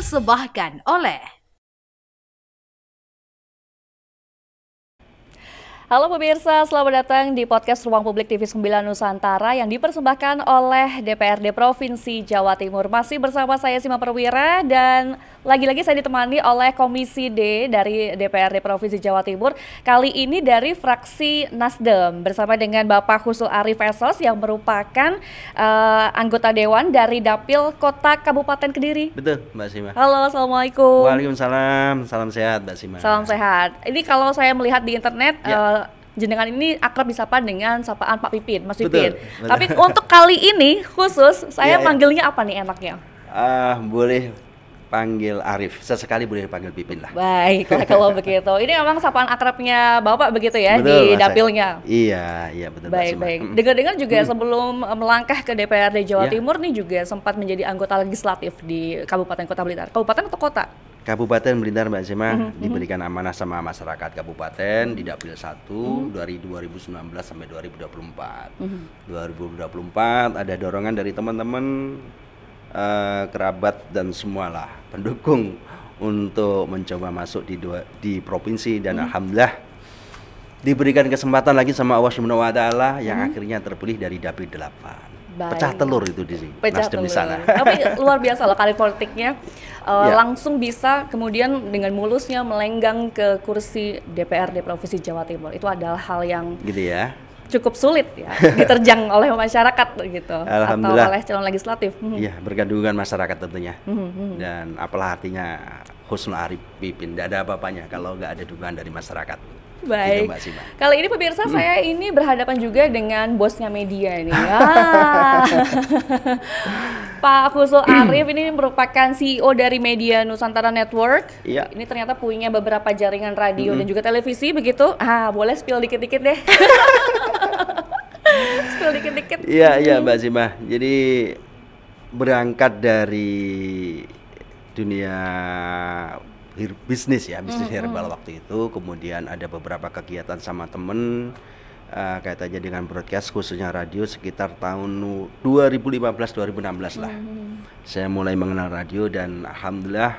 dipersembahkan oleh Halo pemirsa, selamat datang di podcast Ruang Publik TV 9 Nusantara yang dipersembahkan oleh DPRD Provinsi Jawa Timur. Masih bersama saya Sima Perwira dan lagi-lagi saya ditemani oleh Komisi D dari DPRD Provinsi Jawa Timur. Kali ini dari fraksi Nasdem bersama dengan Bapak Husul Arif Esos yang merupakan anggota Dewan dari Dapil Kota Kabupaten Kediri. Betul, Mbak Sima. Halo, Assalamualaikum. Waalaikumsalam, salam sehat Mbak Sima. Salam sehat. Ini kalau saya melihat di internet, jenengan ini akrab disapa dengan sapaan Pak Pipin, Mas Pipin. Betul. Tapi untuk kali ini khusus, saya manggilnya apa nih enaknya? Boleh panggil Arif, sesekali boleh panggil Pipin lah. Baiklah kalau begitu. Ini memang sapaan akrabnya Bapak begitu ya, Betul, di Mas. dapilnya? Iya betul. Baik. Dengar-dengar juga sebelum melangkah ke DPRD Jawa Timur nih juga sempat menjadi anggota legislatif di Kabupaten Kota Blitar. Kabupaten atau kota? Kabupaten Blitar Mbak Sima diberikan amanah sama masyarakat kabupaten di Dapil 1 dari 2019 sampai 2024. 2024 ada dorongan dari teman-teman kerabat dan semualah pendukung untuk mencoba masuk di provinsi dan alhamdulillah diberikan kesempatan lagi sama Allah Subhanahu wa taala yang akhirnya terpilih dari Dapil 8. Pecah telur itu di sini. Nasdem di sana. Tapi luar biasa loh karir politiknya. Langsung bisa kemudian dengan mulusnya melenggang ke kursi DPRD Provinsi Jawa Timur. Itu adalah hal yang gitu ya. Cukup sulit ya diterjang oleh masyarakat gitu atau oleh calon legislatif. Iya, berkat dukungan masyarakat tentunya. Dan apalah artinya Husnul Arif Pipin, tidak ada apa-apanya kalau nggak ada dukungan dari masyarakat. Baik. Gitu, kali ini pemirsa saya ini berhadapan juga dengan bosnya media ini. Pak Husul Arif ini merupakan CEO dari Media Nusantara Network. Iya. Ini ternyata punya beberapa jaringan radio dan juga televisi begitu. Boleh spill dikit-dikit deh. Spill dikit-dikit. Iya Mbak Sima. Jadi berangkat dari dunia bisnis herbal waktu itu, kemudian ada beberapa kegiatan sama temen kaitannya dengan broadcast khususnya radio sekitar tahun 2015-2016 lah. Saya mulai mengenal radio dan alhamdulillah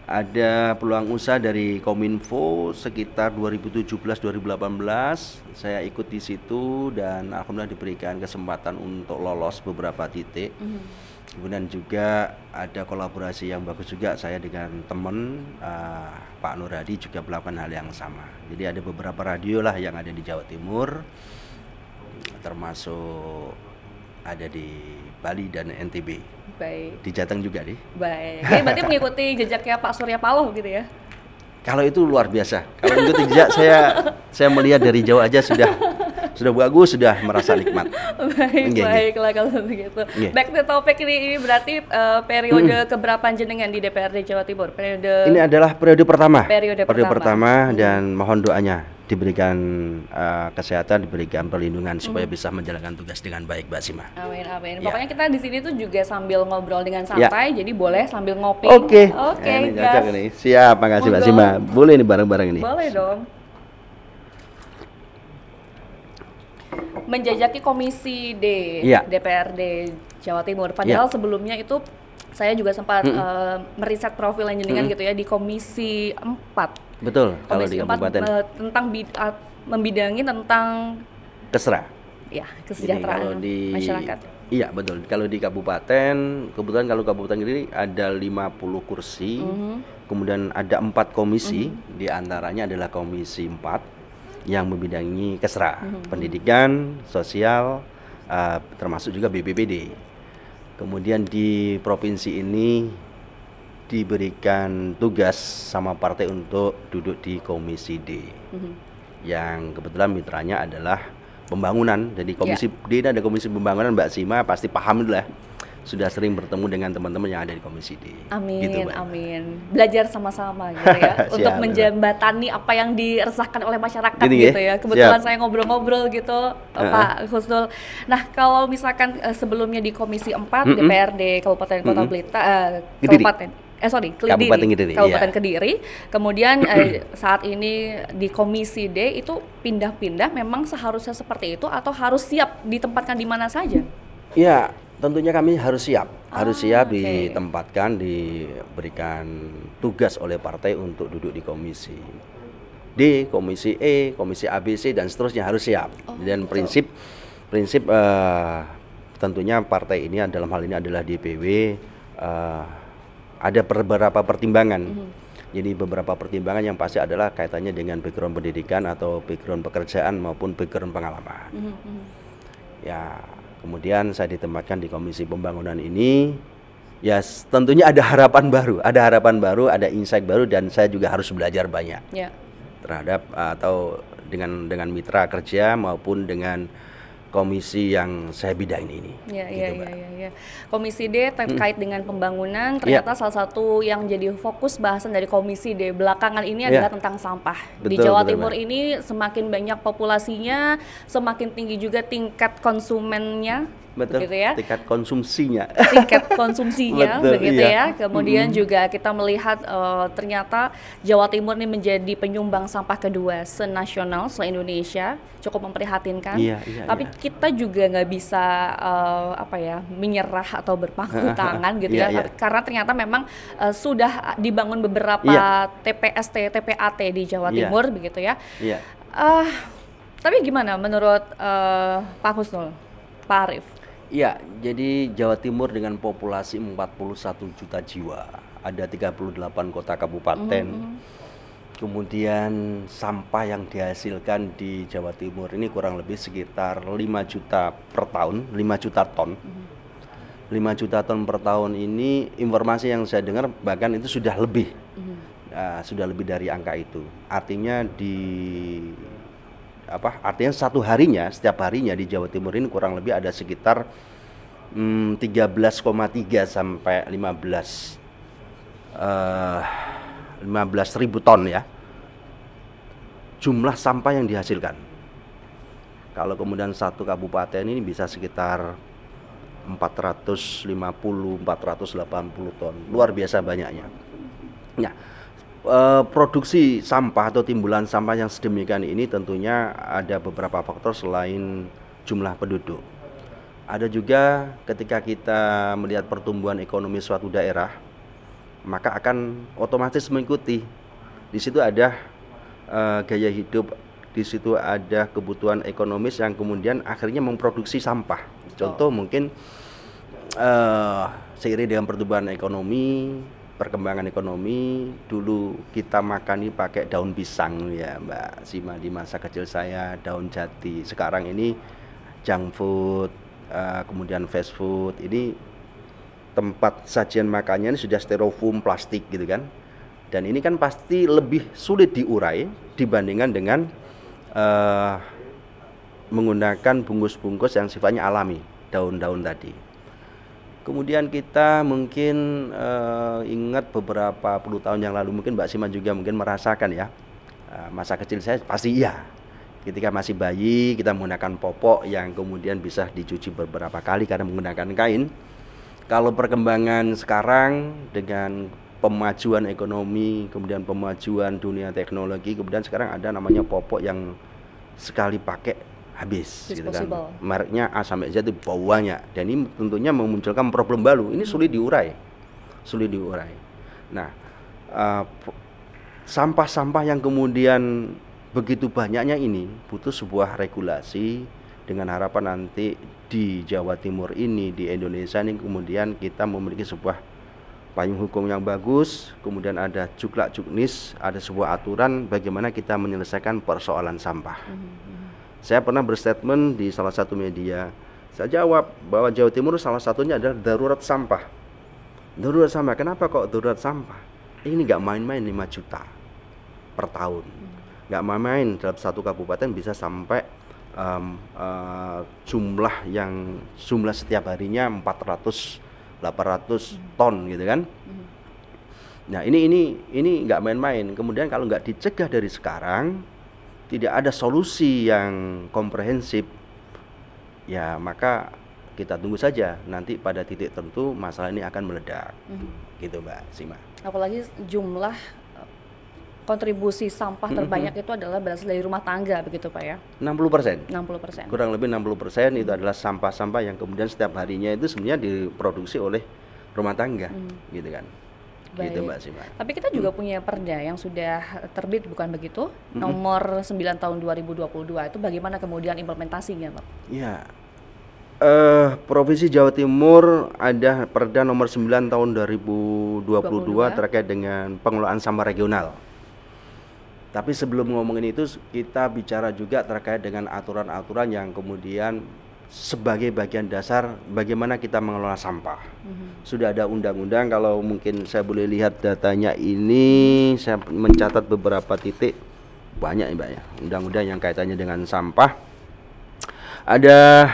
ada peluang usaha dari Kominfo sekitar 2017-2018. Saya ikut di situ dan alhamdulillah diberikan kesempatan untuk lolos beberapa titik. Kemudian juga ada kolaborasi yang bagus juga saya dengan teman Pak Nur Hadi juga melakukan hal yang sama. Jadi ada beberapa radio lah yang ada di Jawa Timur, termasuk ada di Bali dan NTB. Baik. Di Jateng juga nih. Baik. Jadi berarti mengikuti jejaknya Pak Surya Paloh gitu ya? Kalau itu luar biasa. Kalau mengikuti jejak saya melihat dari jauh aja sudah bagus, sudah merasa nikmat. Baiklah kalau begitu. Back to topic ini berarti periode keberapa jenengan di DPRD Jawa Timur? Ini adalah periode pertama. Periode pertama dan mohon doanya diberikan kesehatan, diberikan perlindungan supaya bisa menjalankan tugas dengan baik, Mbak Sima. Amin. Pokoknya kita di sini tuh juga sambil ngobrol dengan santai, jadi boleh sambil ngopi. Oke, gas. Siap, makasih Mbak Sima. Boleh nih bareng-bareng ini. Boleh dong. Menjajaki Komisi D DPRD Jawa Timur. Padahal sebelumnya itu saya juga sempat meriset profil jenengan gitu ya di Komisi 4. Betul, kalau Komisi di kabupaten tentang membidangi tentang Kesra. Ya, kesejahteraan masyarakat. Iya, betul. Kalau di kabupaten, kebetulan kalau kabupaten ini ada 50 kursi. Kemudian ada 4 komisi, di antaranya adalah Komisi 4 yang membidangi Kesra, pendidikan, sosial, termasuk juga BPBD. Kemudian di provinsi ini diberikan tugas sama partai untuk duduk di Komisi D, yang kebetulan mitranya adalah pembangunan. Jadi Komisi D ada Komisi Pembangunan, Mbak Sima pasti paham lah. Sudah sering bertemu dengan teman-teman yang ada di Komisi D. Amin, gitu, amin. Belajar sama-sama gitu ya, untuk menjembatani apa yang diresahkan oleh masyarakat gitu ya. Kebetulan saya ngobrol-ngobrol gitu, Pak Husul. Nah, kalau misalkan sebelumnya di Komisi 4 DPRD Kabupaten Kota Blitar, Kabupaten Kediri. Kemudian saat ini di Komisi D itu pindah-pindah, memang seharusnya seperti itu atau harus siap ditempatkan di mana saja? Ya, Tentunya kami harus siap, Oke. ditempatkan, diberikan tugas oleh partai untuk duduk di komisi D, komisi E, komisi ABC dan seterusnya harus siap. Dan Betul. prinsip tentunya partai ini dalam hal ini adalah DPW, ada beberapa pertimbangan. Jadi beberapa pertimbangan yang pasti adalah kaitannya dengan background pendidikan atau background pekerjaan maupun background pengalaman. Ya, kemudian saya ditempatkan di komisi pembangunan ini. Ya, tentunya ada harapan baru, ada insight baru, dan saya juga harus belajar banyak Ya. terhadap atau dengan mitra kerja maupun dengan komisi yang saya bidain ini. Ya, Gitu, ya, Mbak. ya. Komisi D terkait dengan pembangunan, ternyata salah satu yang jadi fokus bahasan dari Komisi D belakangan ini adalah tentang sampah. Di Betul, Jawa betul, Timur Mbak. ini semakin banyak populasinya, semakin tinggi juga tingkat konsumennya, Betul, begitu ya. tingkat konsumsinya. Tingkat konsumsinya Betul, begitu iya. ya. Kemudian juga kita melihat ternyata Jawa Timur ini menjadi penyumbang sampah kedua senasional, se-Indonesia, cukup memprihatinkan. Iya, Tapi iya. kita juga nggak bisa menyerah atau berpangku tangan gitu Iya, ya. iya. Karena ternyata memang sudah dibangun beberapa Iya. TPST, TPAT di Jawa Iya. Timur begitu ya. Iya. Eh, tapi gimana menurut Pak Husnul, Pak Arief? Iya, jadi Jawa Timur dengan populasi 41 juta jiwa, ada 38 kota kabupaten. Kemudian sampah yang dihasilkan di Jawa Timur ini kurang lebih sekitar 5 juta per tahun, 5 juta ton. 5 juta ton per tahun ini, informasi yang saya dengar bahkan itu sudah lebih. Sudah lebih dari angka itu. Artinya setiap harinya di Jawa Timur ini kurang lebih ada sekitar 13,3 sampai 15 ribu ton ya, jumlah sampah yang dihasilkan. Kalau kemudian satu kabupaten ini bisa sekitar 450-480 ton, luar biasa banyaknya. Nah, produksi sampah atau timbulan sampah yang sedemikian ini tentunya ada beberapa faktor selain jumlah penduduk. Ada juga ketika kita melihat pertumbuhan ekonomi suatu daerah, maka akan otomatis mengikuti. Di situ ada gaya hidup, di situ ada kebutuhan ekonomis yang kemudian akhirnya memproduksi sampah. Contoh mungkin seiring dengan pertumbuhan ekonomi, perkembangan ekonomi, dulu kita makan ini pakai daun pisang ya Mbak Sima, di masa kecil saya daun jati. Sekarang ini junk food, kemudian fast food, ini tempat sajian makannya ini sudah styrofoam plastik gitu kan. Dan ini kan pasti lebih sulit diurai dibandingkan dengan menggunakan bungkus-bungkus yang sifatnya alami, daun-daun tadi. Kemudian kita mungkin ingat beberapa puluh tahun yang lalu, mungkin Mbak Sima juga mungkin merasakan ya, masa kecil saya pasti iya. Ketika masih bayi kita menggunakan popok yang kemudian bisa dicuci beberapa kali karena menggunakan kain. Kalau perkembangan sekarang dengan pemajuan ekonomi, kemudian pemajuan dunia teknologi, kemudian sekarang ada namanya popok yang sekali pakai habis gitu kan. Mereknya A sampai Z itu baunya, dan ini tentunya memunculkan problem baru. Ini sulit diurai. Nah, sampah-sampah yang kemudian begitu banyaknya ini butuh sebuah regulasi, dengan harapan nanti di Jawa Timur ini, di Indonesia ini kemudian kita memiliki sebuah payung hukum yang bagus, kemudian ada juklak-juknis, ada sebuah aturan bagaimana kita menyelesaikan persoalan sampah. Saya pernah berstatement di salah satu media, saya jawab bahwa Jawa Timur salah satunya adalah darurat sampah. Darurat sampah, kenapa kok darurat sampah? Ini nggak main-main 5 juta per tahun. Nggak main-main, dalam satu kabupaten bisa sampai jumlah setiap harinya 400-800 ton gitu kan. Nah ini nggak main-main. Kemudian kalau nggak dicegah dari sekarang, tidak ada solusi yang komprehensif, ya maka kita tunggu saja, nanti pada titik tertentu masalah ini akan meledak. Gitu Mbak Sima. Apalagi jumlah kontribusi sampah terbanyak itu adalah berasal dari rumah tangga begitu Pak ya? 60%. 60%. Kurang lebih 60% itu adalah sampah-sampah yang kemudian setiap harinya itu sebenarnya diproduksi oleh rumah tangga, gitu kan. Baik. Gitu Mbak Sima. Tapi kita juga punya perda yang sudah terbit bukan begitu? Nomor 9 tahun 2022 itu bagaimana kemudian implementasinya Pak? Ya. Provinsi Jawa Timur ada Perda nomor 9 tahun 2022 terkait dengan pengelolaan sampah regional. Tapi sebelum ngomongin itu kita bicara juga terkait dengan aturan-aturan yang kemudian sebagai bagian dasar bagaimana kita mengelola sampah. Sudah ada undang-undang, kalau mungkin saya boleh lihat datanya ini, saya mencatat beberapa titik, banyak ya Mbak ya, undang-undang yang kaitannya dengan sampah. Ada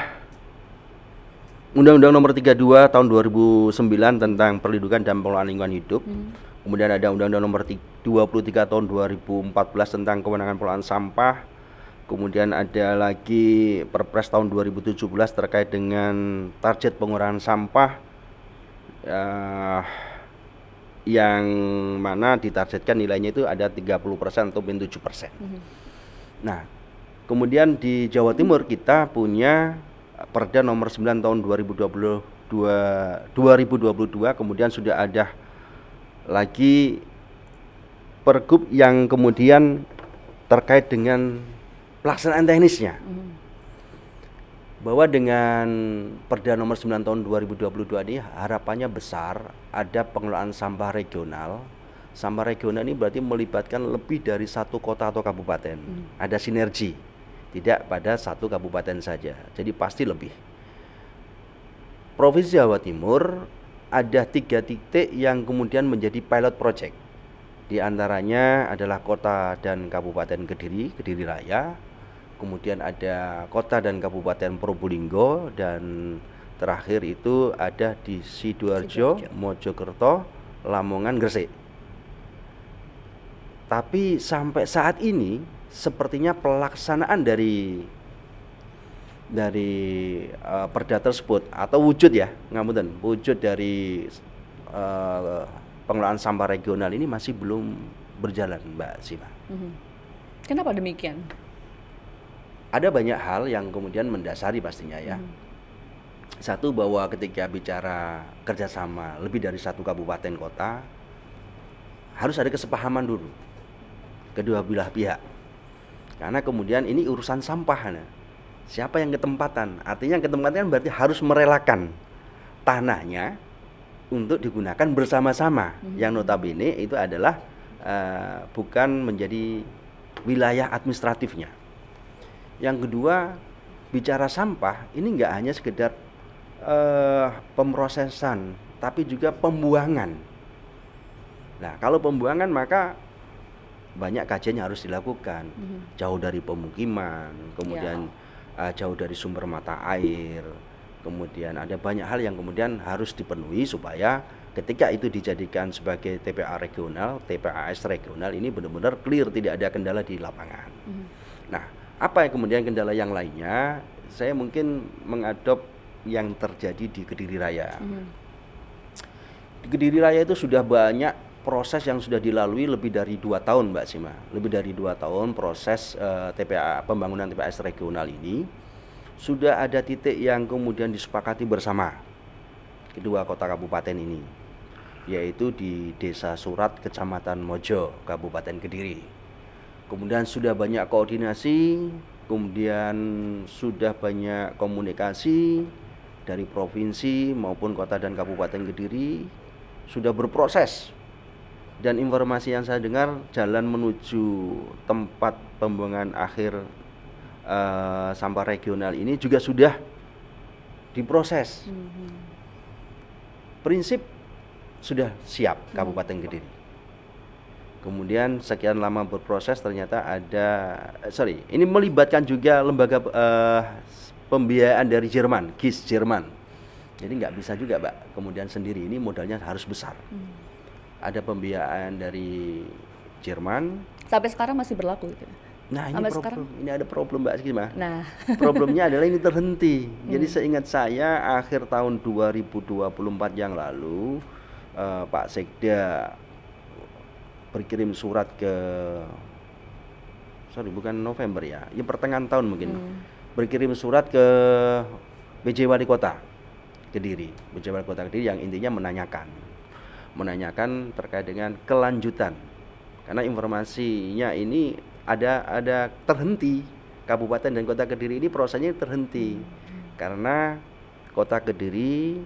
Undang-Undang nomor 32 tahun 2009 tentang perlindungan dan pengelolaan lingkungan hidup. Kemudian ada Undang-Undang nomor 23 tahun 2014 tentang kewenangan pengelolaan sampah. Kemudian ada lagi Perpres tahun 2017 terkait dengan target pengurangan sampah, yang mana ditargetkan nilainya itu ada 30% atau 7%. Nah, kemudian di Jawa Timur kita punya Perda nomor 9 tahun 2022, kemudian sudah ada lagi Pergub yang kemudian terkait dengan pelaksanaan teknisnya. Bahwa dengan Perda nomor 9 tahun 2022 ini harapannya besar ada pengelolaan sampah regional. Sampah regional ini berarti melibatkan lebih dari satu kota atau kabupaten. Ada sinergi, tidak pada satu kabupaten saja. Jadi pasti lebih. Provinsi Jawa Timur ada 3 titik yang kemudian menjadi pilot project. Di antaranya adalah Kota dan Kabupaten Kediri, Kediri Raya. Kemudian ada Kota dan Kabupaten Probolinggo, dan terakhir itu ada di Sidoarjo, Mojokerto, Lamongan, Gresik. Tapi sampai saat ini sepertinya pelaksanaan dari perda tersebut atau wujud ya, ngapunten, wujud dari pengelolaan sampah regional ini masih belum berjalan, Mbak Sima. Kenapa demikian? Ada banyak hal yang kemudian mendasari pastinya ya. Satu, bahwa ketika bicara kerjasama lebih dari satu kabupaten kota harus ada kesepahaman dulu kedua belah pihak. Karena kemudian ini urusan sampah. Nah, siapa yang ketempatan? Artinya ketempatan berarti harus merelakan tanahnya untuk digunakan bersama-sama. Yang notabene itu adalah bukan menjadi wilayah administratifnya. Yang kedua, bicara sampah ini nggak hanya sekedar pemrosesan, tapi juga pembuangan. Nah, kalau pembuangan maka banyak kajian yang harus dilakukan, jauh dari pemukiman, kemudian jauh dari sumber mata air. Kemudian ada banyak hal yang kemudian harus dipenuhi supaya ketika itu dijadikan sebagai TPA regional, TPAS regional ini benar-benar clear, tidak ada kendala di lapangan. Nah, apa yang kemudian kendala yang lainnya? Saya mungkin mengadop yang terjadi di Kediri Raya. Di Kediri Raya itu sudah banyak proses yang sudah dilalui lebih dari 2 tahun, Mbak Sima. Lebih dari 2 tahun proses TPA, pembangunan TPAS regional ini. Sudah ada titik yang kemudian disepakati bersama kedua kota kabupaten ini, yaitu di Desa Surat, Kecamatan Mojo, Kabupaten Kediri. Kemudian sudah banyak koordinasi, kemudian sudah banyak komunikasi dari provinsi maupun kota dan Kabupaten Kediri sudah berproses. Dan informasi yang saya dengar, jalan menuju tempat pembuangan akhir sampah regional ini juga sudah diproses. Prinsip sudah siap Kabupaten Kediri. Kemudian sekian lama berproses ternyata ini melibatkan juga lembaga pembiayaan dari Jerman, GIS Jerman. Jadi nggak bisa juga, Mbak, kemudian sendiri, ini modalnya harus besar. Ada pembiayaan dari Jerman. Sampai sekarang masih berlaku gitu. Nah, ini ada problem, Mbak Sima. Nah, problemnya adalah ini terhenti. Jadi seingat saya akhir tahun 2024 yang lalu Pak Sekda berkirim surat ke, sorry bukan November ya, ya pertengahan tahun mungkin, berkirim surat ke PJ Wali Kota Kediri, PJ Wali Kota Kediri yang intinya menanyakan terkait dengan kelanjutan, karena informasinya ini ada terhenti, Kabupaten dan Kota Kediri ini prosesnya terhenti karena Kota Kediri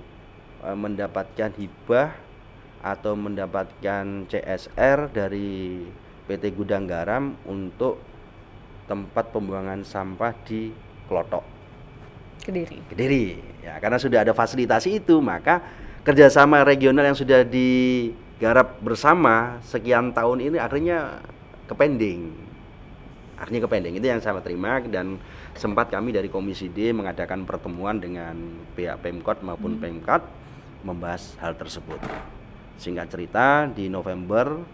mendapatkan hibah atau mendapatkan CSR dari PT Gudang Garam untuk tempat pembuangan sampah di Klotok Kediri ya, karena sudah ada fasilitasi itu, maka kerjasama regional yang sudah digarap bersama sekian tahun ini akhirnya kepending. Itu yang saya terima, dan sempat kami dari Komisi D mengadakan pertemuan dengan pihak Pemkot maupun Pemkad membahas hal tersebut. Singkat cerita, di November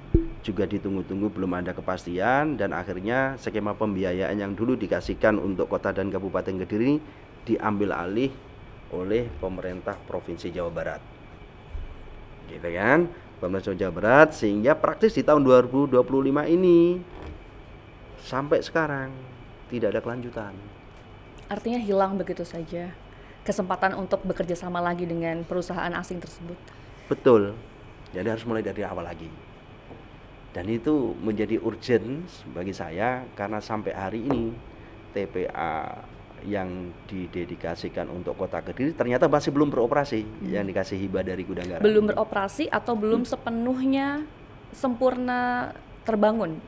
juga ditunggu-tunggu belum ada kepastian, dan akhirnya skema pembiayaan yang dulu dikasihkan untuk kota dan Kabupaten Kediri diambil alih oleh pemerintah Provinsi Jawa Barat. Gitu kan? Pemerintah Jawa Barat, sehingga praktis di tahun 2025 ini sampai sekarang tidak ada kelanjutan. Artinya hilang begitu saja kesempatan untuk bekerja sama lagi dengan perusahaan asing tersebut. Betul. Jadi harus mulai dari awal lagi. Dan itu menjadi urgent bagi saya karena sampai hari ini TPA yang didedikasikan untuk Kota Kediri ternyata masih belum beroperasi, yang dikasih hibah dari Gudang Garam. Belum beroperasi atau belum sepenuhnya sempurna terbangun?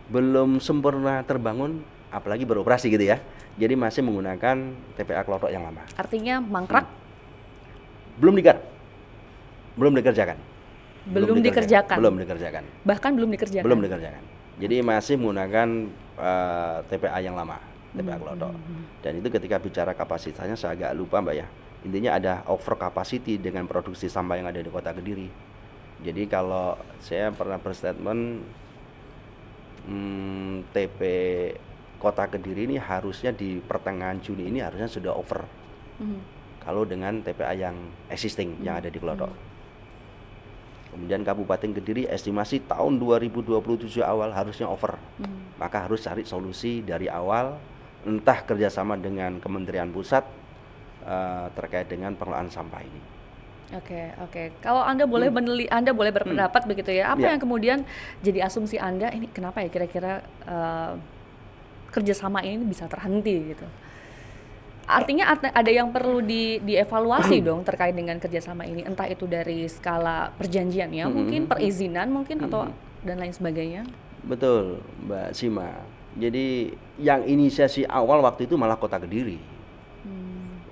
Belum sempurna terbangun, apalagi beroperasi gitu ya. Jadi masih menggunakan TPA Klotok yang lama. Artinya mangkrak? Belum digarap. Belum dikerjakan. Belum dikerjakan. Bahkan belum dikerjakan. Belum dikerjakan. Jadi masih menggunakan TPA yang lama, TPA Klotok. Dan itu ketika bicara kapasitasnya saya agak lupa Mbak ya. Intinya ada over capacity dengan produksi sampah yang ada di Kota Kediri. Jadi kalau saya pernah berstatement TP Kota Kediri ini harusnya di pertengahan Juni ini harusnya sudah over. Kalau dengan TPA yang existing yang ada di Klotok. Kemudian Kabupaten Kediri estimasi tahun 2027 awal harusnya over. Maka harus cari solusi dari awal, entah kerjasama dengan Kementerian Pusat terkait dengan pengelolaan sampah ini. Oke. Kalau Anda boleh Anda boleh berpendapat begitu ya. Apa yang kemudian jadi asumsi Anda ini kenapa ya kira-kira kerjasama ini bisa terhenti gitu? Artinya ada yang perlu dievaluasi dong terkait dengan kerjasama ini, entah itu dari skala perjanjian ya, mungkin perizinan mungkin atau dan lain sebagainya. Betul, Mbak Sima. Jadi yang inisiasi awal waktu itu malah Kota Kediri.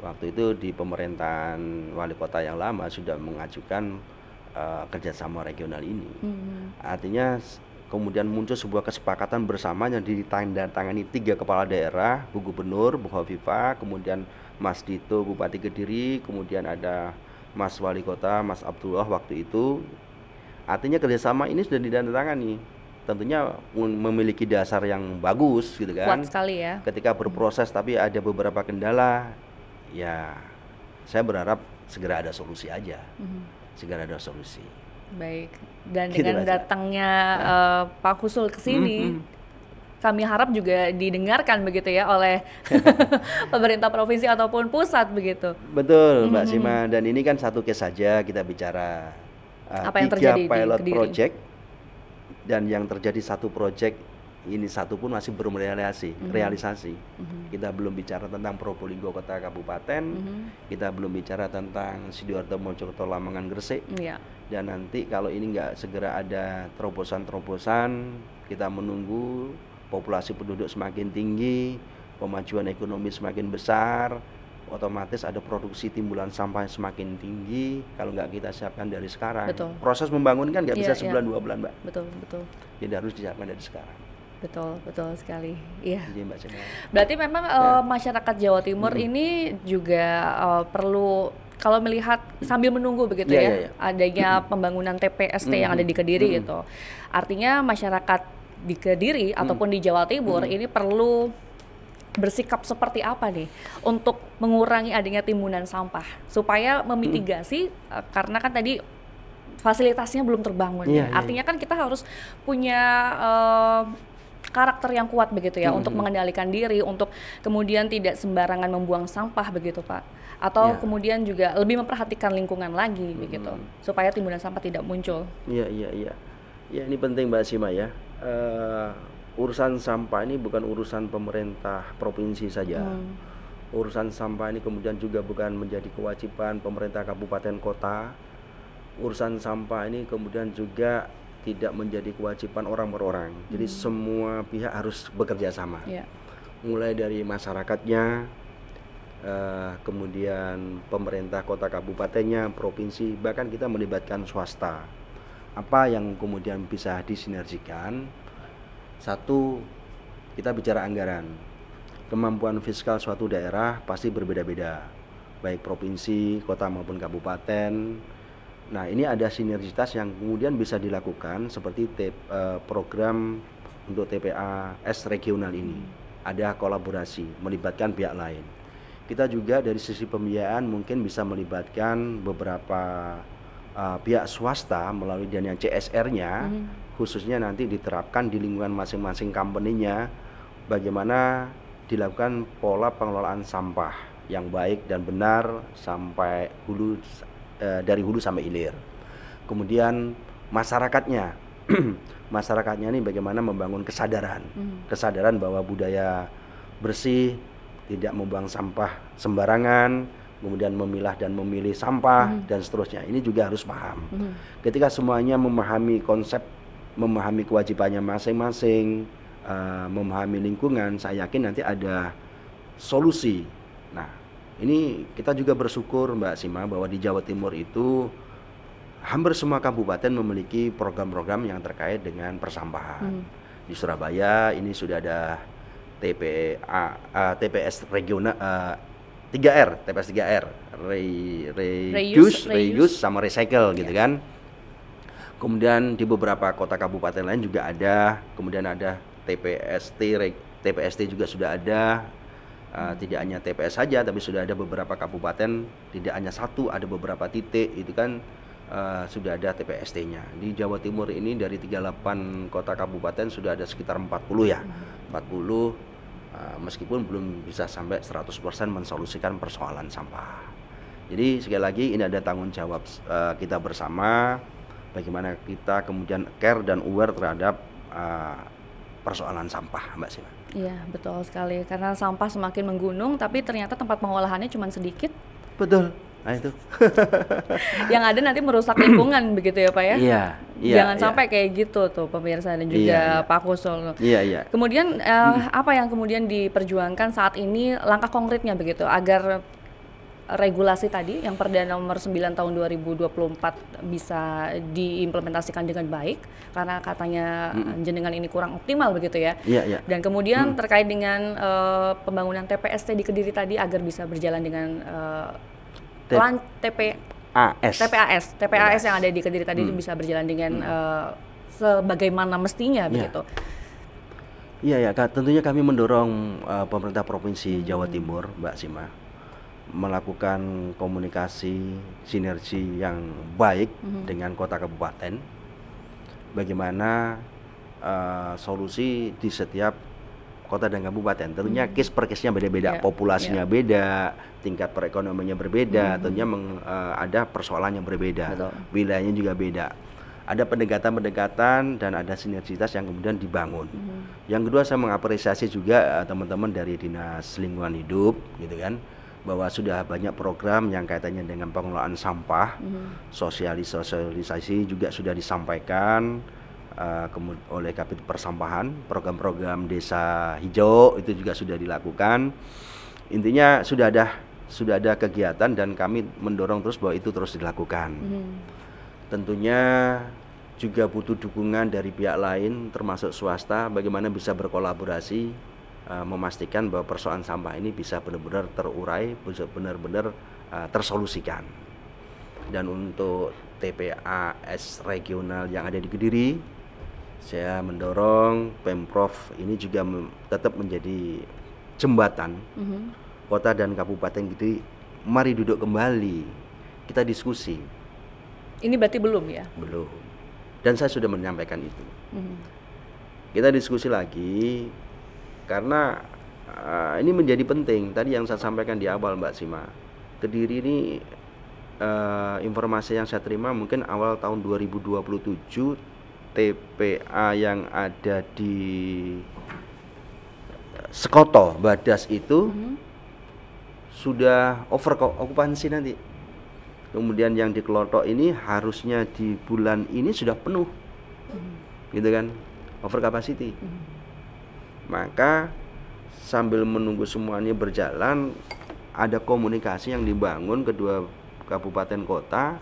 Waktu itu di pemerintahan wali kota yang lama sudah mengajukan kerjasama regional ini. Artinya kemudian muncul sebuah kesepakatan bersama yang ditandatangani 3 kepala daerah, Bu Gubernur, Bu Hovifah, kemudian Mas Dito, Bupati Kediri, kemudian ada Mas Wali Kota, Mas Abdullah waktu itu. Artinya kerjasama ini sudah ditandatangani. Tentunya memiliki dasar yang bagus gitu kan. Kuat sekali ya. Ketika berproses tapi ada beberapa kendala, ya saya berharap segera ada solusi aja. Segera ada solusi. Baik, dan gitu dengan datangnya Pak Kusul ke sini, kami harap juga didengarkan begitu ya oleh pemerintah provinsi ataupun pusat begitu. Betul, Mbak Sima, dan ini kan satu case saja kita bicara apa yang terjadi 3 pilot di Kediri. project, dan yang terjadi 1 project ini 1 pun masih belum realisasi. Kita belum bicara tentang Probolinggo Kota Kabupaten, kita belum bicara tentang Sidoarjo, Mojokerto, Lamongan, Gresik. Dan nanti kalau ini nggak segera ada terobosan-terobosan, kita menunggu populasi penduduk semakin tinggi, pemajuan ekonomi semakin besar, otomatis ada produksi timbulan sampah semakin tinggi. Kalau nggak kita siapkan dari sekarang, proses membangun kan nggak bisa sebulan 2 bulan, Mbak. Betul. Jadi harus disiapkan dari sekarang. Betul sekali. Iya. Mbak Cina. Berarti memang masyarakat Jawa Timur ini juga perlu, kalau melihat sambil menunggu begitu adanya pembangunan TPST yang ada di Kediri gitu. Artinya masyarakat di Kediri ataupun di Jawa Timur ini perlu bersikap seperti apa nih untuk mengurangi adanya timbunan sampah supaya memitigasi karena kan tadi fasilitasnya belum terbangun. Artinya kan kita harus punya karakter yang kuat begitu ya, untuk mengendalikan diri, untuk kemudian tidak sembarangan membuang sampah begitu Pak, atau kemudian juga lebih memperhatikan lingkungan lagi begitu, supaya timbunan sampah tidak muncul. Iya, ini penting Mbak Sima ya. Urusan sampah ini bukan urusan pemerintah provinsi saja. Urusan sampah ini kemudian juga bukan menjadi kewajiban pemerintah kabupaten kota. Urusan sampah ini kemudian juga tidak menjadi kewajiban orang per orang. Jadi semua pihak harus bekerja sama. Mulai dari masyarakatnya, kemudian pemerintah kota kabupatennya, provinsi, bahkan kita melibatkan swasta. Apa yang kemudian bisa disinergikan? Satu, kita bicara anggaran. Kemampuan fiskal suatu daerah pasti berbeda-beda, baik provinsi, kota maupun kabupaten. Nah, ini ada sinergitas yang kemudian bisa dilakukan seperti program untuk TPAS regional ini. Ada kolaborasi, melibatkan pihak lain. Kita juga dari sisi pembiayaan mungkin bisa melibatkan beberapa pihak swasta melalui dana CSR-nya, khususnya nanti diterapkan di lingkungan masing-masing company-nya, bagaimana dilakukan pola pengelolaan sampah yang baik dan benar sampai hulu, dari hulu sampai hilir. Kemudian masyarakatnya, masyarakatnya ini bagaimana membangun kesadaran, kesadaran bahwa budaya bersih, tidak membuang sampah sembarangan, kemudian memilah dan memilih sampah dan seterusnya. Ini juga harus paham. Ketika semuanya memahami konsep, memahami kewajibannya masing-masing, memahami lingkungan, saya yakin nanti ada solusi. Nah, ini kita juga bersyukur Mbak Sima bahwa di Jawa Timur itu hampir semua kabupaten memiliki program-program yang terkait dengan persampahan. Di Surabaya ini sudah ada TPS regional, 3R, TPS 3R, reuse sama recycle gitu kan. Kemudian di beberapa kota kabupaten lain juga ada, kemudian ada TPST juga sudah ada. Tidak hanya TPS saja, tapi sudah ada beberapa kabupaten, tidak hanya satu, ada beberapa titik itu kan sudah ada TPST-nya. Di Jawa Timur ini dari 38 kota kabupaten sudah ada sekitar 40 ya. 40 meskipun belum bisa sampai 100% mensolusikan persoalan sampah. Jadi sekali lagi ini ada tanggung jawab kita bersama, bagaimana kita kemudian care dan aware terhadap persoalan sampah, Mbak Sima. Iya, betul sekali. Karena sampah semakin menggunung, tapi ternyata tempat pengolahannya cuma sedikit. Betul. Nah itu. Yang ada nanti merusak lingkungan begitu ya Pak ya? Iya. Jangan sampai kayak gitu tuh pemirsa dan juga Pak Kusul. Iya. Kemudian apa yang kemudian diperjuangkan saat ini, langkah konkretnya begitu agar regulasi tadi yang Perda nomor 9 tahun 2024 bisa diimplementasikan dengan baik, karena katanya jenengan ini kurang optimal begitu ya. Iya. Dan kemudian terkait dengan pembangunan TPST di Kediri tadi agar bisa berjalan dengan TPAS yang ada di Kediri tadi itu bisa berjalan dengan sebagaimana mestinya begitu. Iya, tentunya kami mendorong pemerintah Provinsi Jawa Timur, Mbak Sima, melakukan komunikasi sinergi yang baik dengan kota kabupaten. Bagaimana solusi di setiap kota dan kabupaten. Tentunya case per case-nya beda-beda, populasinya beda, tingkat perekonomiannya berbeda, tentunya ada persoalan yang berbeda, wilayahnya juga beda. Ada pendekatan-pendekatan dan ada sinergitas yang kemudian dibangun. Yang kedua, saya mengapresiasi juga teman-teman dari Dinas Lingkungan Hidup, gitu kan, bahwa sudah banyak program yang kaitannya dengan pengelolaan sampah, sosialisasi juga sudah disampaikan oleh Kabid Persampahan, program-program desa hijau itu juga sudah dilakukan. Intinya sudah ada kegiatan dan kami mendorong terus bahwa itu terus dilakukan. Tentunya juga butuh dukungan dari pihak lain termasuk swasta, bagaimana bisa berkolaborasi memastikan bahwa persoalan sampah ini bisa benar-benar terurai, bisa benar-benar tersolusikan. Dan untuk TPAS regional yang ada di Kediri, saya mendorong Pemprov ini juga tetap menjadi jembatan kota dan kabupaten Kediri. Mari duduk kembali, kita diskusi Ini berarti belum ya? Belum. Dan saya sudah menyampaikan itu. Mhm. Kita diskusi lagi karena ini menjadi penting. Tadi yang saya sampaikan di awal, Mbak Sima, Kediri ini informasi yang saya terima mungkin awal tahun 2027 TPA yang ada di Sekoto, Badas itu sudah over okupansi nanti. Kemudian yang di Klotok ini harusnya di bulan ini sudah penuh, gitu kan, over capacity. Maka sambil menunggu semuanya berjalan, ada komunikasi yang dibangun kedua kabupaten kota,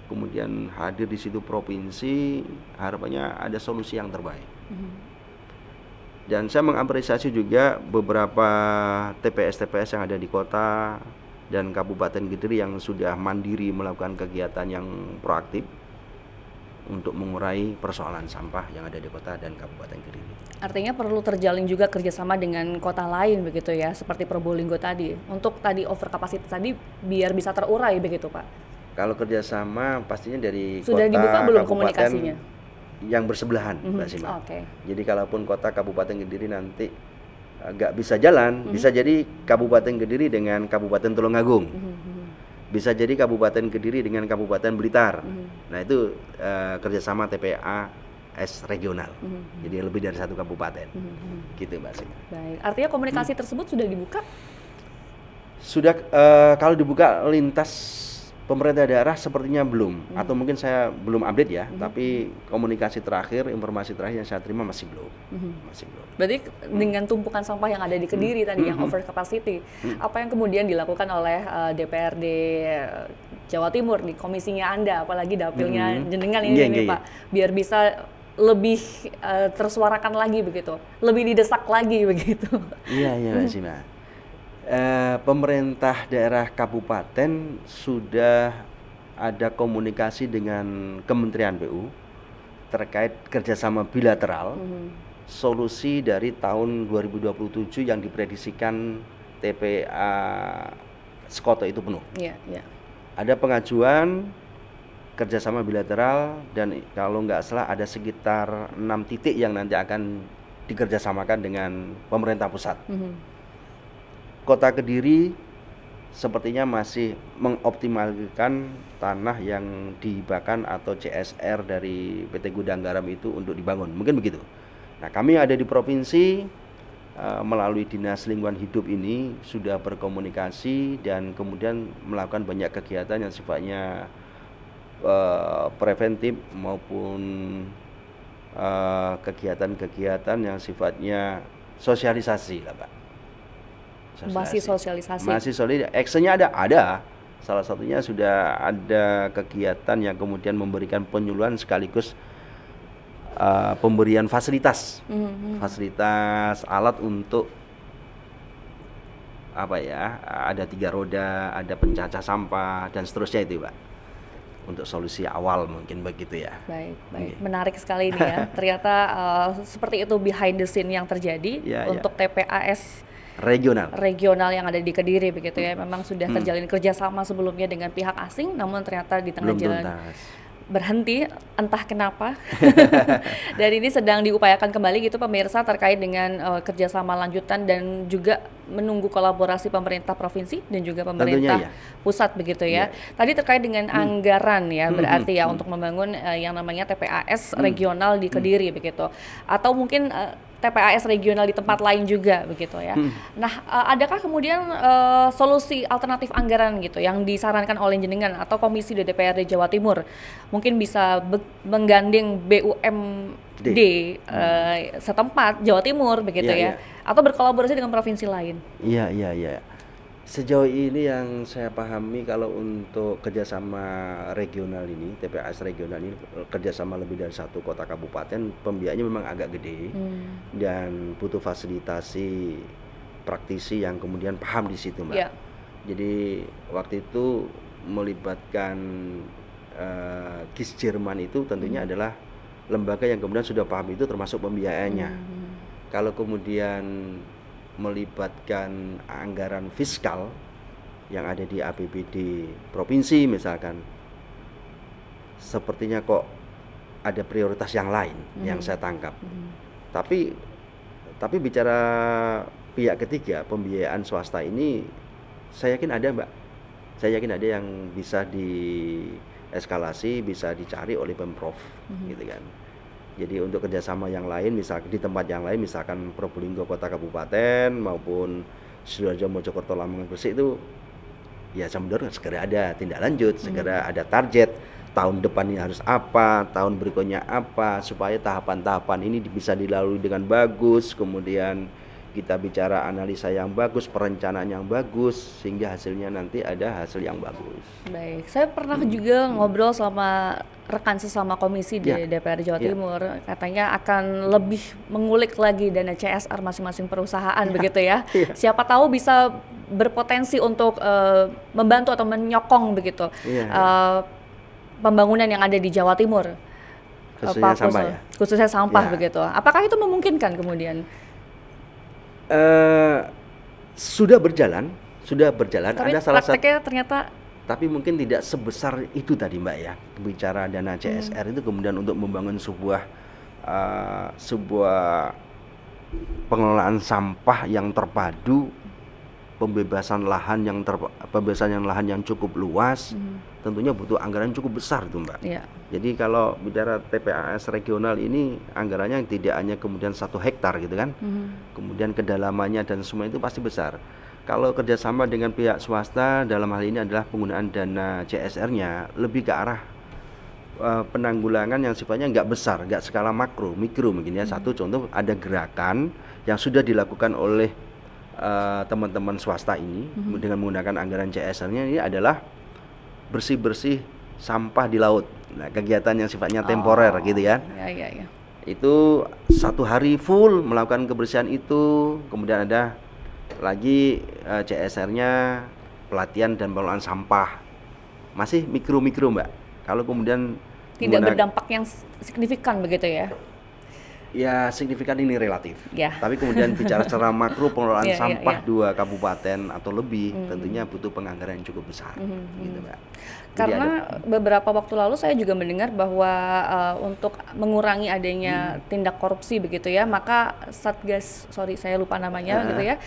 kemudian hadir di situ provinsi, harapannya ada solusi yang terbaik. Dan saya mengapresiasi juga beberapa TPS-TPS yang ada di kota dan Kabupaten Kediri yang sudah mandiri melakukan kegiatan yang proaktif untuk mengurai persoalan sampah yang ada di kota dan Kabupaten Kediri. Artinya perlu terjalin juga kerjasama dengan kota lain begitu ya, seperti Probolinggo tadi, untuk tadi over kapasitas tadi biar bisa terurai begitu Pak? Kalau kerjasama pastinya dari sudah kota, dibuka belum kabupaten komunikasinya? yang bersebelahan, Mbak Sima. Okay. Jadi kalaupun kota Kabupaten Kediri nanti nggak bisa jalan, bisa jadi Kabupaten Kediri dengan Kabupaten Tulungagung, bisa jadi Kabupaten Kediri dengan Kabupaten Blitar. Nah itu kerjasama TPAS regional, jadi lebih dari satu kabupaten, gitu Mbak Sima. Baik, artinya komunikasi tersebut sudah dibuka? Sudah, kalau dibuka lintas pemerintah daerah sepertinya belum, atau mungkin saya belum update ya, tapi komunikasi terakhir, informasi terakhir yang saya terima masih belum. Masih belum. Berarti dengan tumpukan sampah yang ada di Kediri tadi yang over capacity, apa yang kemudian dilakukan oleh DPRD Jawa Timur di komisinya Anda, apalagi dapilnya jenengan ini Pak, biar bisa lebih tersuarakan lagi begitu, lebih didesak lagi begitu. Iya Mbak Sima. Pemerintah daerah kabupaten sudah ada komunikasi dengan Kementerian PU terkait kerjasama bilateral solusi dari tahun 2027 yang diprediksikan TPA Sekoto itu penuh. Ada pengajuan kerjasama bilateral dan kalau nggak salah ada sekitar 6 titik yang nanti akan dikerjasamakan dengan pemerintah pusat. Kota Kediri sepertinya masih mengoptimalkan tanah yang dihibahkan atau CSR dari PT Gudang Garam itu untuk dibangun, mungkin begitu. Nah kami ada di provinsi melalui Dinas Lingkungan Hidup ini sudah berkomunikasi dan kemudian melakukan banyak kegiatan yang sifatnya preventif maupun kegiatan-kegiatan yang sifatnya sosialisasi lah Pak. Masih sosialisasi. Masih solid. Actionnya ada. Salah satunya sudah ada kegiatan yang kemudian memberikan penyuluhan sekaligus pemberian fasilitas, fasilitas alat untuk apa ya? Ada 3 roda, ada pencacah sampah dan seterusnya itu, Pak. Untuk solusi awal mungkin begitu ya. Baik. Menarik sekali ini ya. Ternyata seperti itu behind the scene yang terjadi untuk TPAS regional yang ada di Kediri begitu ya. Memang sudah terjalin kerjasama sebelumnya dengan pihak asing, namun ternyata di tengah jalan berhenti entah kenapa. Dan ini sedang diupayakan kembali gitu pemirsa terkait dengan kerjasama lanjutan dan juga menunggu kolaborasi pemerintah provinsi dan juga pemerintah pusat begitu ya. Tadi terkait dengan anggaran ya, berarti ya untuk membangun yang namanya TPAS regional di Kediri begitu, atau mungkin TPAS regional di tempat lain juga begitu ya. Nah, adakah kemudian solusi alternatif anggaran gitu yang disarankan oleh jenengan atau Komisi DPRD Jawa Timur? Mungkin bisa menggandeng BUMD setempat Jawa Timur begitu ya. Atau berkolaborasi dengan provinsi lain. Iya. Sejauh ini yang saya pahami kalau untuk kerjasama regional ini, TPAS regional ini kerjasama lebih dari 1 kota kabupaten, pembiayaannya memang agak gede dan butuh fasilitasi praktisi yang kemudian paham di situ, Mbak. Jadi waktu itu melibatkan KIS Jerman itu tentunya adalah lembaga yang kemudian sudah paham itu termasuk pembiayaannya. Kalau kemudian melibatkan anggaran fiskal yang ada di APBD provinsi misalkan, sepertinya kok ada prioritas yang lain yang saya tangkap. Tapi bicara pihak ketiga, pembiayaan swasta ini, saya yakin ada, Mbak. Saya yakin ada yang bisa dieskalasi, bisa dicari oleh Pemprov, gitu kan. Jadi untuk kerjasama yang lain, misalkan di tempat yang lain, misalkan Probolinggo Kota Kabupaten maupun Sidoarjo, Mojokerto, Lamongan, Gresik itu, ya saya mendorong segera ada tindak lanjut, segera ada target. Tahun depan ini harus apa, tahun berikutnya apa, supaya tahapan-tahapan ini bisa dilalui dengan bagus, kemudian kita bicara analisa yang bagus, perencanaan yang bagus, sehingga hasilnya nanti ada hasil yang bagus. Baik, saya pernah juga ngobrol sama rekan sesama komisi di DPR Jawa Timur, katanya akan lebih mengulik lagi dana CSR masing-masing perusahaan, begitu ya. Siapa tahu bisa berpotensi untuk membantu atau menyokong begitu. Pembangunan yang ada di Jawa Timur, khususnya sampah ya? Khususnya sampah begitu. Apakah itu memungkinkan kemudian? Sudah berjalan. Tapi ada salah satu ternyata, tapi mungkin tidak sebesar itu tadi, Mbak ya. Bicara dana CSR itu kemudian untuk membangun sebuah pengelolaan sampah yang terpadu, pembebasan lahan yang cukup luas, tentunya butuh anggaran cukup besar tuh, Mbak. Jadi kalau bicara TPAS regional ini, anggarannya tidak hanya kemudian 1 hektar gitu kan, kemudian kedalamannya dan semua itu pasti besar. Kalau kerjasama dengan pihak swasta dalam hal ini adalah penggunaan dana CSR-nya lebih ke arah penanggulangan yang sifatnya nggak besar, nggak skala makro, mikro mungkin ya. Satu contoh, ada gerakan yang sudah dilakukan oleh teman-teman swasta ini dengan menggunakan anggaran CSR-nya, ini adalah bersih-bersih sampah di laut. Nah, kegiatan yang sifatnya temporer gitu ya. Itu 1 hari full melakukan kebersihan itu, kemudian ada lagi CSR-nya pelatihan dan pengelolaan sampah. Masih mikro-mikro, Mbak. Kalau kemudian tidak berdampak yang signifikan begitu ya. Ya, signifikan ini relatif. Tapi kemudian bicara secara makro pengelolaan sampah 2 kabupaten atau lebih, tentunya butuh penganggaran yang cukup besar, gitu, Mbak. Karena beberapa waktu lalu saya juga mendengar bahwa untuk mengurangi adanya tindak korupsi begitu ya, maka Satgas, saya lupa namanya gitu ya,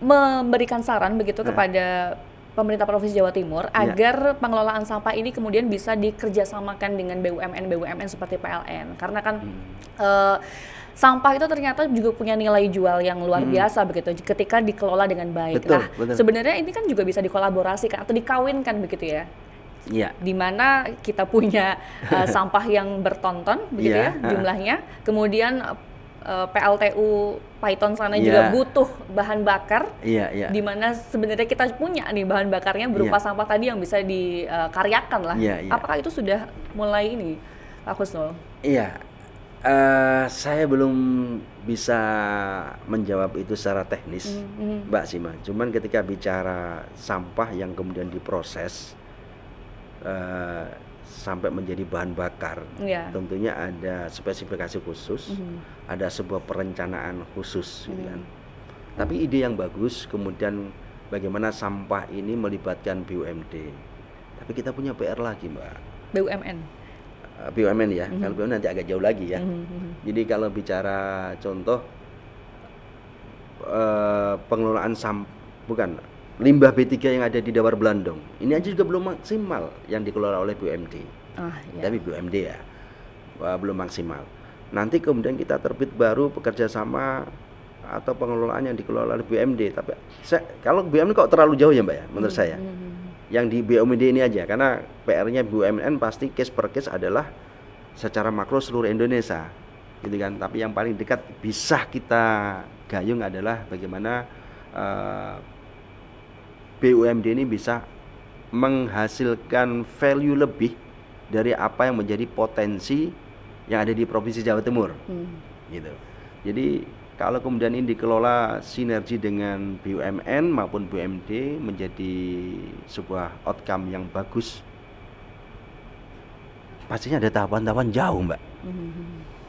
memberikan saran begitu kepada pemerintah Provinsi Jawa Timur agar pengelolaan sampah ini kemudian bisa dikerjasamakan dengan BUMN seperti PLN, karena kan sampah itu ternyata juga punya nilai jual yang luar biasa begitu ketika dikelola dengan baik. Betul. Sebenarnya ini kan juga bisa dikolaborasikan atau dikawinkan begitu ya. Di mana kita punya sampah yang bertonton begitu ya jumlahnya, kemudian PLTU Python sana juga butuh bahan bakar, di mana sebenarnya kita punya nih bahan bakarnya berupa sampah tadi yang bisa dikaryakan lah. Apakah itu sudah mulai ini, Pak Husnul? Saya belum bisa menjawab itu secara teknis, Mbak Sima. Cuman ketika bicara sampah yang kemudian diproses sampai menjadi bahan bakar, tentunya ada spesifikasi khusus, ada sebuah perencanaan khusus, gitu kan. Tapi ide yang bagus, kemudian bagaimana sampah ini melibatkan BUMD. Tapi kita punya PR lagi, Mbak. BUMN ya, kalau BUMN nanti agak jauh lagi ya. Jadi kalau bicara contoh pengelolaan limbah B3 yang ada di Dawar Blandong, ini aja juga belum maksimal yang dikelola oleh BUMD. Tapi BUMD ya belum maksimal. Nanti kemudian kita terbit baru bekerja sama atau pengelolaan yang dikelola oleh BUMD. Tapi kalau BUMD kok terlalu jauh ya, Mbak ya, menurut saya. Yang di BUMD ini aja, karena PR-nya BUMN pasti case per case adalah secara makro seluruh Indonesia, gitu kan. Tapi yang paling dekat bisa kita gayung adalah bagaimana BUMD ini bisa menghasilkan value lebih dari apa yang menjadi potensi yang ada di Provinsi Jawa Timur, gitu. Jadi kalau kemudian ini dikelola sinergi dengan BUMN maupun BUMD menjadi sebuah outcome yang bagus, pastinya ada tahapan-tahapan jauh, Mbak.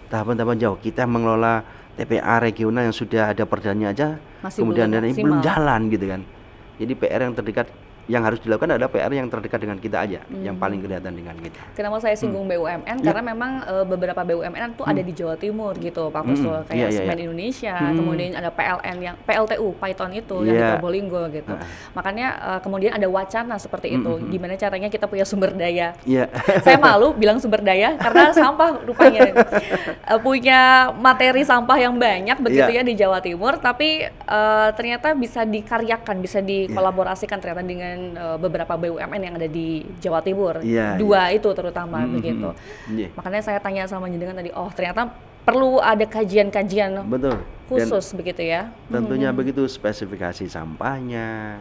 Tahapan-tahapan jauh. Kita mengelola TPA regional yang sudah ada perdanya aja, kemudian dan ini belum jalan, gitu kan. Jadi PR yang terdekat yang harus dilakukan adalah PR yang terdekat dengan kita aja, yang paling kelihatan dengan kita. Kenapa saya singgung BUMN? Karena memang beberapa BUMN tuh ada di Jawa Timur gitu, Pak Kusul. Kayak Semen Indonesia, kemudian ada PLN yang PLTU, Python itu yang di Probolinggo gitu. Makanya kemudian ada wacana seperti itu. Gimana caranya kita punya sumber daya? Saya malu bilang sumber daya karena sampah rupanya punya materi sampah yang banyak begitu ya di Jawa Timur, tapi ternyata bisa dikaryakan, bisa dikolaborasikan ternyata dengan beberapa BUMN yang ada di Jawa Timur, dua itu terutama begitu. Makanya saya tanya sama jenengan tadi, oh ternyata perlu ada kajian-kajian khusus. Dan begitu ya. Tentunya begitu, spesifikasi sampahnya,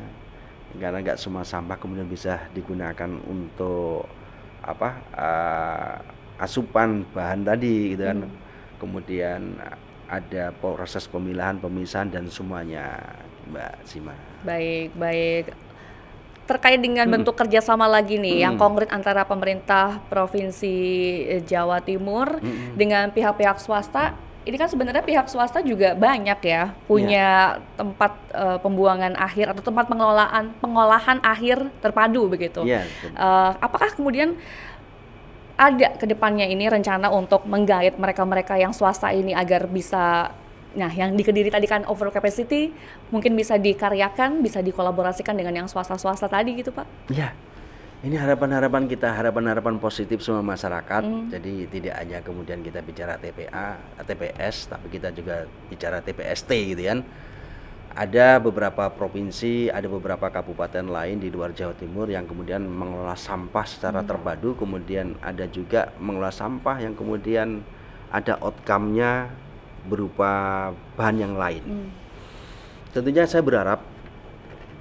karena nggak semua sampah kemudian bisa digunakan untuk asupan bahan tadi gitu kan. Kemudian ada proses pemilahan, pemisahan dan semuanya, Mbak Sima. Baik. Terkait dengan bentuk kerjasama lagi nih, yang konkret antara pemerintah Provinsi Jawa Timur dengan pihak-pihak swasta, ini kan sebenarnya pihak swasta juga banyak ya, punya tempat pembuangan akhir atau tempat pengolahan akhir terpadu begitu. Apakah kemudian ada kedepannya ini rencana untuk menggait mereka-mereka yang swasta ini agar bisa, nah yang di Kediri tadi kan over capacity, mungkin bisa dikaryakan, bisa dikolaborasikan dengan yang swasta-swasta tadi gitu Pak? Ya, ini harapan-harapan kita, harapan-harapan positif semua masyarakat. Jadi tidak hanya kemudian kita bicara TPA, TPS, tapi kita juga bicara TPST gitu kan. Ada beberapa provinsi, ada beberapa kabupaten lain di luar Jawa Timur yang kemudian mengelola sampah secara terpadu, kemudian ada juga mengelola sampah yang kemudian ada outcome-nya berupa bahan yang lain. Tentunya saya berharap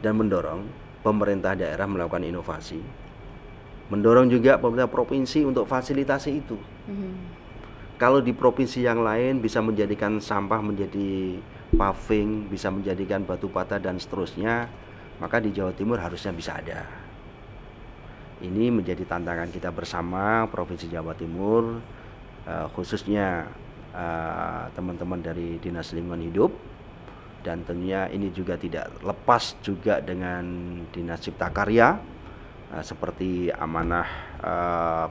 dan mendorong pemerintah daerah melakukan inovasi, mendorong juga pemerintah provinsi untuk fasilitasi itu. Kalau di provinsi yang lain bisa menjadikan sampah menjadi paving, bisa menjadikan batu bata dan seterusnya, maka di Jawa Timur harusnya bisa ada. Ini menjadi tantangan kita bersama Provinsi Jawa Timur, khususnya teman-teman dari Dinas Lingkungan Hidup, dan tentunya ini juga tidak lepas juga dengan Dinas Cipta Karya, seperti amanah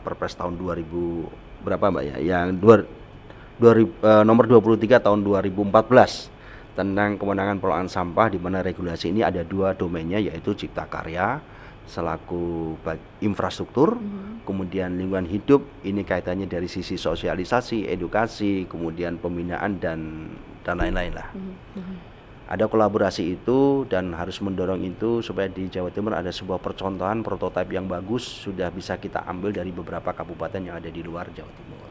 Perpres tahun 2000 berapa Mbak ya, yang nomor 23 tahun 2014 tentang kewenangan pengelolaan sampah, di mana regulasi ini ada dua domainnya, yaitu Cipta Karya selaku infrastruktur, kemudian lingkungan hidup ini kaitannya dari sisi sosialisasi, edukasi, kemudian pembinaan dan lain-lain lah. Ada kolaborasi itu dan harus mendorong itu supaya di Jawa Timur ada sebuah percontohan prototipe yang bagus, sudah bisa kita ambil dari beberapa kabupaten yang ada di luar Jawa Timur.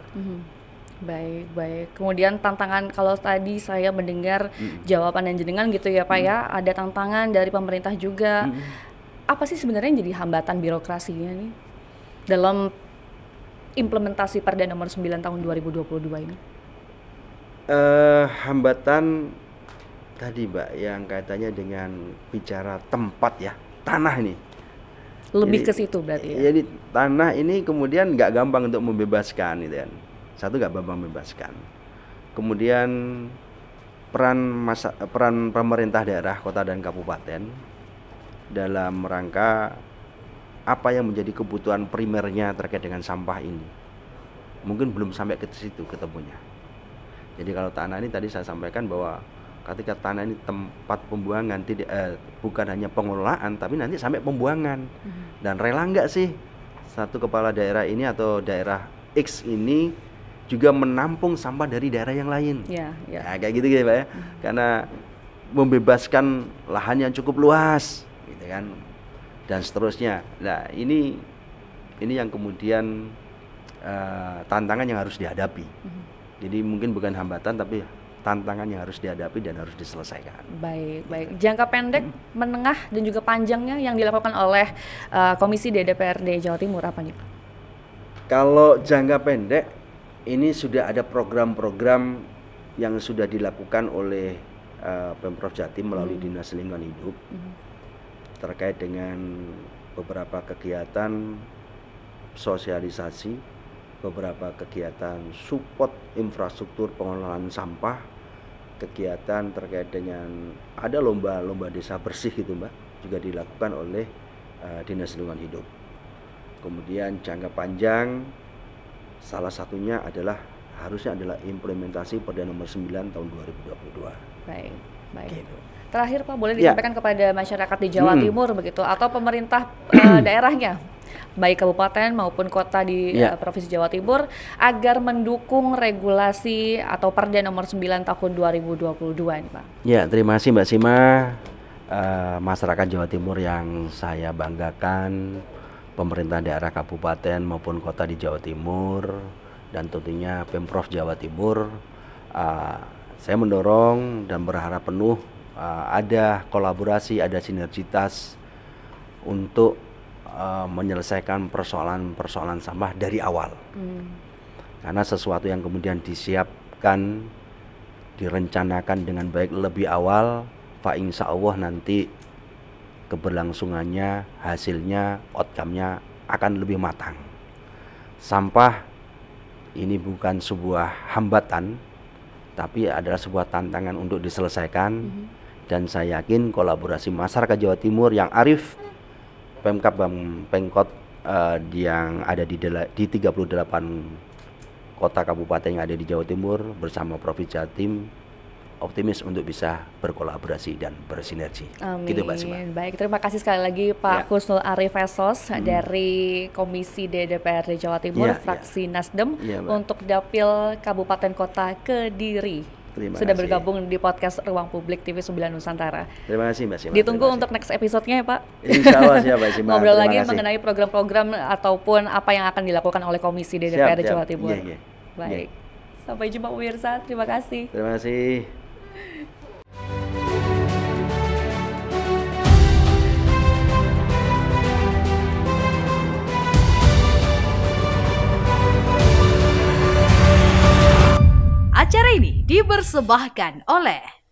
Baik. Kemudian tantangan, kalau tadi saya mendengar jawaban dan jenengan gitu ya Pak ya, ada tantangan dari pemerintah juga. Apa sih sebenarnya yang jadi hambatan birokrasinya nih dalam implementasi Perda nomor 9 tahun 2022 ini? Hambatan tadi Mbak yang kaitannya dengan bicara tempat ya, tanah ini. Lebih ke situ berarti ya? Jadi tanah ini kemudian nggak gampang untuk membebaskan gitu kan. Satu, nggak gampang membebaskan. Kemudian peran pemerintah daerah, kota dan kabupaten dalam rangka apa yang menjadi kebutuhan primernya terkait dengan sampah ini, mungkin belum sampai ke situ ketemunya. Jadi kalau tanah ini tadi saya sampaikan bahwa ketika tanah ini tempat pembuangan, bukan hanya pengelolaan tapi nanti sampai pembuangan. Dan rela nggak sih satu kepala daerah ini atau daerah X ini juga menampung sampah dari daerah yang lain? Nah, kayak gitu ya Pak ya. Karena membebaskan lahan yang cukup luas gitu kan, dan seterusnya. Nah ini yang kemudian tantangan yang harus dihadapi. Jadi mungkin bukan hambatan tapi tantangan yang harus dihadapi dan harus diselesaikan. Baik. Jangka pendek, menengah dan juga panjangnya yang dilakukan oleh Komisi DPRD Jawa Timur apa nih Pak? Kalau jangka pendek, ini sudah ada program-program yang sudah dilakukan oleh Pemprov Jatim melalui Dinas Lingkungan Hidup terkait dengan beberapa kegiatan sosialisasi, beberapa kegiatan support infrastruktur pengelolaan sampah, kegiatan terkait dengan ada lomba-lomba desa bersih gitu Mbak, juga dilakukan oleh Dinas Lingkungan Hidup. Kemudian jangka panjang salah satunya harusnya adalah implementasi Perda Nomor 9 tahun 2022. Baik. Gitu. Terakhir Pak, boleh disampaikan kepada masyarakat di Jawa Timur begitu atau pemerintah daerahnya, baik kabupaten maupun kota di Provinsi Jawa Timur, agar mendukung regulasi atau Perda Nomor 9 tahun 2022 ini Pak. Ya, terima kasih Mbak Sima. Masyarakat Jawa Timur yang saya banggakan, pemerintah daerah kabupaten maupun kota di Jawa Timur, dan tentunya Pemprov Jawa Timur, saya mendorong dan berharap penuh ada kolaborasi, ada sinergitas untuk menyelesaikan persoalan-persoalan sampah dari awal. Karena sesuatu yang kemudian disiapkan, direncanakan dengan baik lebih awal, Pak, insya Allah nanti keberlangsungannya, hasilnya, outcome-nya akan lebih matang. Sampah ini bukan sebuah hambatan, tapi adalah sebuah tantangan untuk diselesaikan. Dan saya yakin kolaborasi masyarakat Jawa Timur yang arif, Pemkab dan Pemkot yang ada di 38 kota kabupaten yang ada di Jawa Timur bersama Provinsi Jatim, optimis untuk bisa berkolaborasi dan bersinergi. Amin. Gitu Mbak Sima. Baik, terima kasih sekali lagi Pak Husnul Arif Esos dari Komisi DPRD Jawa Timur, fraksi Nasdem, untuk Dapil Kabupaten Kota Kediri. Sudah bergabung di podcast Ruang Publik TV 9 Nusantara. Terima kasih Mbak Sima. Ditunggu untuk next episode-nya ya Pak. Insya Allah siap Mbak Sima. Ngobrol lagi mengenai program-program ataupun apa yang akan dilakukan oleh Komisi DPRD Jawa Timur. Baik. Sampai jumpa pemirsa. Terima kasih. Terima kasih. Acara ini dipersembahkan oleh